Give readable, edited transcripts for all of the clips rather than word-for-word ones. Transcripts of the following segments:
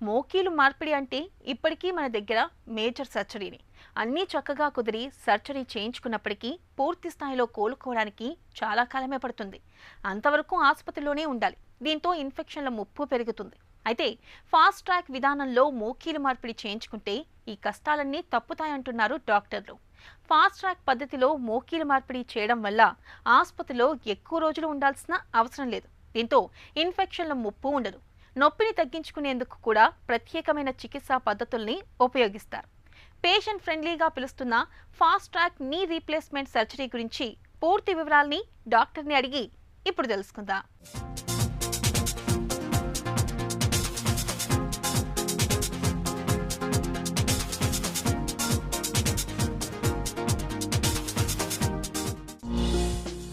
మోకీలు మార్పిడి అంటే ఇప్పటికీ మన దగ్గర మేజర్ సర్జరీని అన్నీ చక్కగా కుదిరి సర్జరీ చేయించుకున్నప్పటికీ పూర్తి స్థాయిలో కోలుకోవడానికి చాలా కాలమే పడుతుంది. అంతవరకు ఆసుపత్రిలోనే ఉండాలి. దీంతో ఇన్ఫెక్షన్ల ముప్పు పెరుగుతుంది. అయితే ఫాస్ట్ ట్రాక్ విధానంలో మోకీలు మార్పిడి చేయించుకుంటే ఈ కష్టాలన్నీ తప్పుతాయంటున్నారు డాక్టర్లు. ఫాస్ట్ ట్రాక్ పద్ధతిలో మోకీలు మార్పిడి చేయడం వల్ల ఆసుపత్రిలో ఎక్కువ రోజులు ఉండాల్సిన అవసరం లేదు. దీంతో ఇన్ఫెక్షన్ల ముప్పు ఉండదు. నొప్పిని తగ్గించుకునేందుకు కూడా ప్రత్యేకమైన చికిత్సా పద్ధతుల్ని ఉపయోగిస్తారు. పేషెంట్ ఫ్రెండ్లీగా పిలుస్తున్న fast track knee replacement surgery గురించి పూర్తి వివరాల్ని డాక్టర్ని అడిగి ఇప్పుడు తెలుసుకుందాం.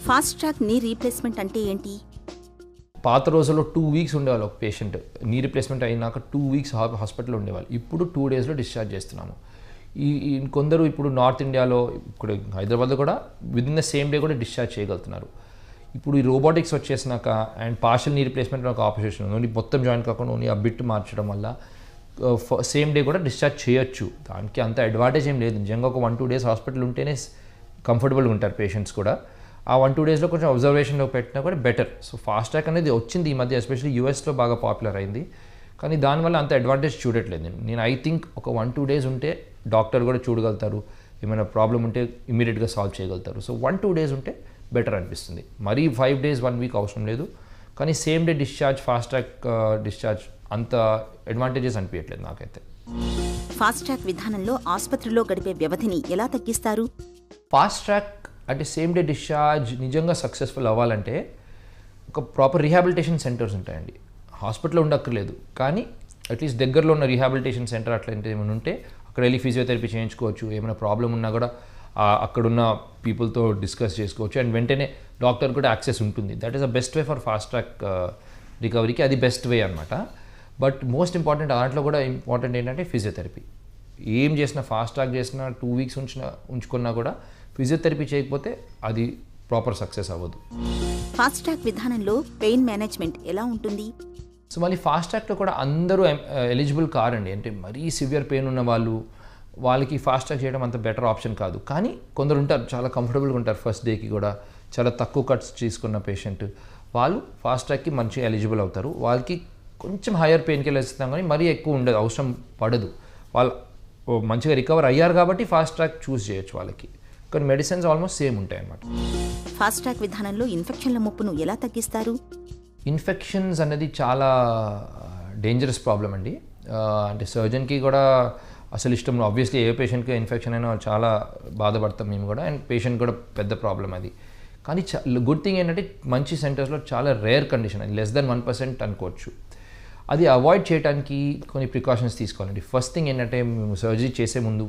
ఫాస్ట్ ట్రాక్ నీ రీప్లేస్మెంట్ అంటే ఏంటి? పాత రోజుల్లో 2 వీక్స్ ఉండేవాళ్ళు ఒక పేషెంట్. నీ రీప్లేస్మెంట్ అయినాక 2 వీక్స్ హాస్పిటల్లో ఉండేవాళ్ళు. ఇప్పుడు 2 డేస్లో డిశ్చార్జ్ చేస్తున్నాము. ఈ కొందరు ఇప్పుడు నార్త్ ఇండియాలో, ఇప్పుడు హైదరాబాద్లో కూడా విదిన్ ద సేమ్ డే కూడా డిశ్చార్జ్ చేయగలుగుతున్నారు. ఇప్పుడు ఈ రోబోటిక్స్ వచ్చేసినాక అండ్ పార్షల్ నీ రీప్లేస్మెంట్ ఒక ఆపరేషన్ ఓన్లీ మొత్తం జాయిన్ కాకుండా ఓన్లీ ఆ బిట్ మార్చడం వల్ల సేమ్ డే కూడా డిశ్చార్జ్ చేయొచ్చు. దానికి అంత అడ్వాంటేజ్ ఏం లేదు. నిజంగా ఒక 1-2 డేస్ హాస్పిటల్ ఉంటేనే కంఫర్టబుల్గా ఉంటారు పేషెంట్స్ కూడా. ఆ 1-2 డేస్లో కొంచెం అబ్జర్వేషన్లో పెట్టినా కూడా బెటర్. సో ఫాస్ట్ ట్రాక్ అనేది వచ్చింది ఈ మధ్య, ఎస్పెషల్లీ యూఎస్లో బాగా పాపులర్ అయింది. కానీ దానివల్ల అంత అడ్వాంటేజ్ చూడట్లేదు. నేను ఐ థింక్ ఒక 1-2 డేస్ ఉంటే డాక్టర్ కూడా చూడగలుగుతారు. ఏమైనా ప్రాబ్లం ఉంటే ఇమీడియట్గా సాల్వ్ చేయగలుగుతారు. సో 1-2 డేస్ ఉంటే బెటర్ అనిపిస్తుంది. మరీ 5 డేస్ 1 వీక్ అవసరం లేదు. కానీ same day discharge, fast track discharge అంత అడ్వాంటేజెస్ అనిపించట్లేదు నాకైతే. ఫాస్ట్ ట్రాక్ విధానంలో ఆసుపత్రిలో గడిపే వ్యవధిని ఎలా తగ్గిస్తారు? ఫాస్ట్ ట్రాక్ అంటే సేమ్ డే డిశ్చార్జ్ నిజంగా సక్సెస్ఫుల్ అవ్వాలంటే ఒక ప్రాపర్ రీహాబిలిటేషన్ సెంటర్స్ ఉంటాయండి. హాస్పిటల్లో ఉండక్కర్లేదు, కానీ అట్లీస్ట్ దగ్గరలో ఉన్న రీహాబిలిటేషన్ సెంటర్ అట్లాంటివి ఏమైనా ఉంటే అక్కడ వెళ్ళి ఫిజియోథెరపీ చేయించుకోవచ్చు. ఏమైనా ప్రాబ్లం ఉన్నా కూడా అక్కడున్న పీపుల్తో డిస్కస్ చేసుకోవచ్చు అండ్ వెంటనే డాక్టర్ కూడా యాక్సెస్ ఉంటుంది. That is the best way for fast track రికవరీకి. అది బెస్ట్ వే అనమాట. బట్ మోస్ట్ ఇంపార్టెంట్ దాంట్లో కూడా ఇంపార్టెంట్ ఏంటంటే ఫిజియోథెరపీ. ఏం చేసినా, ఫాస్ట్ ట్రాక్ చేసినా 2 వీక్స్ ఉంచుకున్నా కూడా ఫిజియోథెరపీ చేయకపోతే అది ప్రాపర్ సక్సెస్ అవ్వదు. ఫాస్ట్ ట్రాక్ విధానంలో పెయిన్ మేనేజ్మెంట్ ఎలా ఉంటుంది? సో మళ్ళీ ఫాస్ట్ ట్రాక్లో కూడా అందరూ ఎలిజిబుల్ కారండి. అంటే మరీ సివియర్ పెయిన్ ఉన్న వాళ్ళకి ఫాస్ట్ ట్రాక్ చేయడం అంత బెటర్ ఆప్షన్ కాదు. కానీ కొందరు ఉంటారు చాలా కంఫర్టబుల్గా ఉంటారు. ఫస్ట్ డేకి కూడా చాలా తక్కువ కట్స్ తీసుకున్న పేషెంట్ వాళ్ళు ఫాస్ట్ ట్రాక్కి మంచిగా ఎలిజిబుల్ అవుతారు. వాళ్ళకి కొంచెం హయ్యర్ పెయిన్కి వెళ్ళిస్తాం, కానీ మరీ ఎక్కువ ఉండదు, అవసరం పడదు. వాళ్ళు మంచిగా రికవర్ అయ్యారు కాబట్టి ఫాస్ట్ ట్రాక్ చూస్ చేయొచ్చు వాళ్ళకి. కానీ మెడిసిన్స్ ఆల్మోస్ట్ సేమ్ ఉంటాయి అన్నమాట. ఫాస్ట్ ట్రాక్ విధానంలో ఇన్ఫెక్షన్ల ముప్పును ఎలా తగ్గిస్తారు? ఇన్ఫెక్షన్స్ అనేది చాలా డేంజరస్ ప్రాబ్లం అండి. అంటే సర్జన్కి కూడా అసలు ఇష్టం. ఆబ్వియస్లీ ఏ పేషెంట్కి ఇన్ఫెక్షన్ అయినా చాలా బాధపడతాం మేము కూడా, అండ్ పేషెంట్ కూడా పెద్ద ప్రాబ్లం అది. కానీ గుడ్ థింగ్ ఏంటంటే మంచి సెంటర్స్లో చాలా రేర్ కండిషన్, అది లెస్ దెన్ 1% అనుకోవచ్చు. అది అవాయిడ్ చేయడానికి కొన్ని ప్రికాషన్స్ తీసుకోవాలండి. ఫస్ట్ థింగ్ ఏంటంటే మేము సర్జరీ చేసే ముందు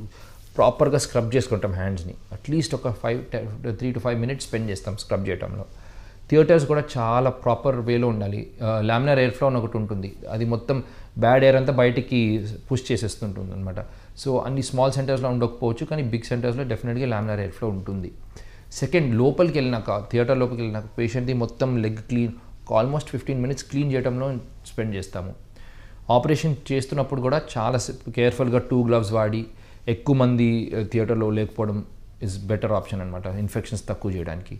ప్రాపర్గా స్క్రబ్ చేసుకుంటాం హ్యాండ్స్ని. అట్లీస్ట్ ఒక 3 to 5 minutes స్పెండ్ చేస్తాం స్క్రబ్ చేయడంలో. థియేటర్స్ కూడా చాలా ప్రాపర్ వేలో ఉండాలి. లామినార్ ఎయిర్ ఫ్లో అని ఒకటి ఉంటుంది, అది మొత్తం బ్యాడ్ ఎయిర్ అంతా బయటికి పుష్ చేసేస్తుంటుంది అనమాట. సో అన్ని స్మాల్ సెంటర్స్లో ఉండకపోవచ్చు, కానీ బిగ్ సెంటర్స్లో డెఫినెట్గా లామినార్ ఎయిర్ ఫ్లో ఉంటుంది. సెకండ్, లోపలికి వెళ్ళినాక, థియేటర్ లోపలికి వెళ్ళినాక పేషెంట్ది మొత్తం leg clean almost 15 minutes clean చేయడంలో స్పెండ్ చేస్తాము. ఆపరేషన్ చేస్తున్నప్పుడు కూడా చాలా కేర్ఫుల్గా 2 gloves వాడి, ఎక్కువ మంది థియేటర్లో లేకపోవడం ఇస్ బెటర్ ఆప్షన్ అనమాట ఇన్ఫెక్షన్స్ తక్కువ చేయడానికి.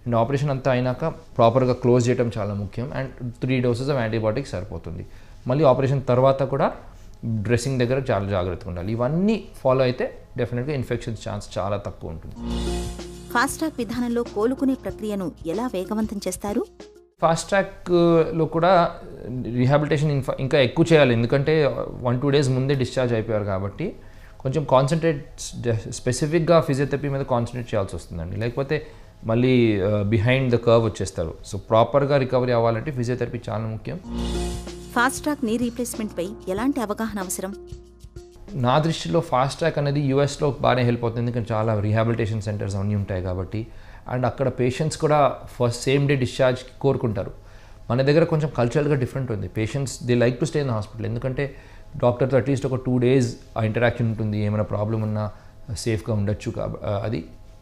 అండ్ ఆపరేషన్ అంతా అయినాక ప్రాపర్గా క్లోజ్ చేయడం చాలా ముఖ్యం. అండ్ 3 doses ఆఫ్ యాంటీబయాటిక్స్ సరిపోతుంది. మళ్ళీ ఆపరేషన్ తర్వాత కూడా డ్రెస్సింగ్ దగ్గర చాలా జాగ్రత్తగా ఉండాలి. ఇవన్నీ ఫాలో అయితే డెఫినెట్గా ఇన్ఫెక్షన్స్ ఛాన్స్ చాలా తక్కువ ఉంటుంది. ఫాస్ట్ ట్రాక్ విధానంలో కోలుకునే ప్రక్రియను ఎలా వేగవంతం చేస్తారు? ఫాస్ట్ ట్రాక్లో కూడా రీహాబిలిటేషన్ ఇంకా ఎక్కువ చేయాలి, ఎందుకంటే 1-2 days ముందే డిశ్చార్జ్ అయిపోయారు కాబట్టి కొంచెం స్పెసిఫిక్గా ఫిజియోథెరపీ మీద కాన్సన్ట్రేట్ చేయాల్సి వస్తుందండి. లేకపోతే మళ్ళీ బిహైండ్ ద కర్వ్ వచ్చేస్తారు. సో ప్రాపర్గా రికవరీ అవ్వాలంటే ఫిజియోథెరపీ చాలా ముఖ్యం. ఫాస్ట్ ట్రాక్ నీ రీప్లేస్మెంట్పై ఎలాంటి అవగాహన అవసరం? నా దృష్టిలో ఫాస్ట్ ట్రాక్ అనేది యూఎస్లో బాగానే హెల్ప్ అవుతుంది, ఎందుకంటే చాలా రీహాబిలిటేషన్ సెంటర్స్ అన్నీ ఉంటాయి కాబట్టి. అండ్ అక్కడ పేషెంట్స్ కూడా ఫస్ట్ సేమ్ డే డిశ్చార్జ్కి కోరుకుంటారు. మన దగ్గర కొంచెం కల్చరల్గా డిఫరెంట్ ఉంది. Patients they like to stay in the hospital, ఎందుకంటే డాక్టర్తో అట్లీస్ట్ ఒక 2 days ఆ ఇంటరాక్షన్ ఉంటుంది. ఏమైనా ప్రాబ్లం ఉన్నా సేఫ్గా ఉండొచ్చు, అది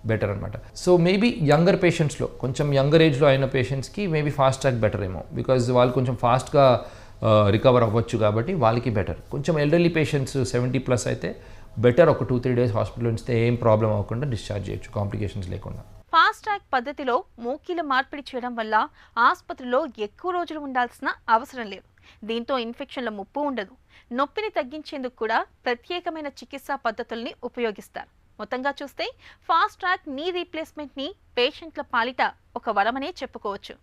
బెటర్ అనమాట. సో మేబీ యంగర్ పేషెంట్స్లో, కొంచెం యంగర్ ఏజ్లో అయిన పేషెంట్స్కి మేబీ ఫాస్ట్ ట్రాక్ బెటర్ ఏమో, బికాజ్ వాళ్ళు కొంచెం ఫాస్ట్గా రికవర్ అవ్వచ్చు కాబట్టి వాళ్ళకి బెటర్. కొంచెం ఎల్డర్లీ పేషెంట్స్ 70+ అయితే బెటర్ ఒక 2-3 డేస్ హాస్పిటల్ ఉంచితే ఏం ప్రాబ్లం అవ్వకుండా డిశ్చార్జ్ చేయొచ్చు కాంప్లికేషన్స్ లేకుండా. ఫాస్ట్ ట్రాక్ పద్ధతిలో మూకీల మార్పిడి చేయడం వల్ల ఆసుపత్రిలో ఎక్కువ రోజులు ఉండాల్సిన అవసరం లేదు. దీంతో ఇన్ఫెక్షన్ల ముప్పు ఉండదు. నొప్పిని తగ్గించేందుకు కూడా ప్రత్యేకమైన చికిత్సా పద్ధతుల్ని ఉపయోగిస్తారు. మొత్తంగా చూస్తే ఫాస్ట్ ట్రాక్ నీ రీప్లేస్మెంట్ని పేషెంట్ల పాలిట ఒక వరమనే చెప్పుకోవచ్చు.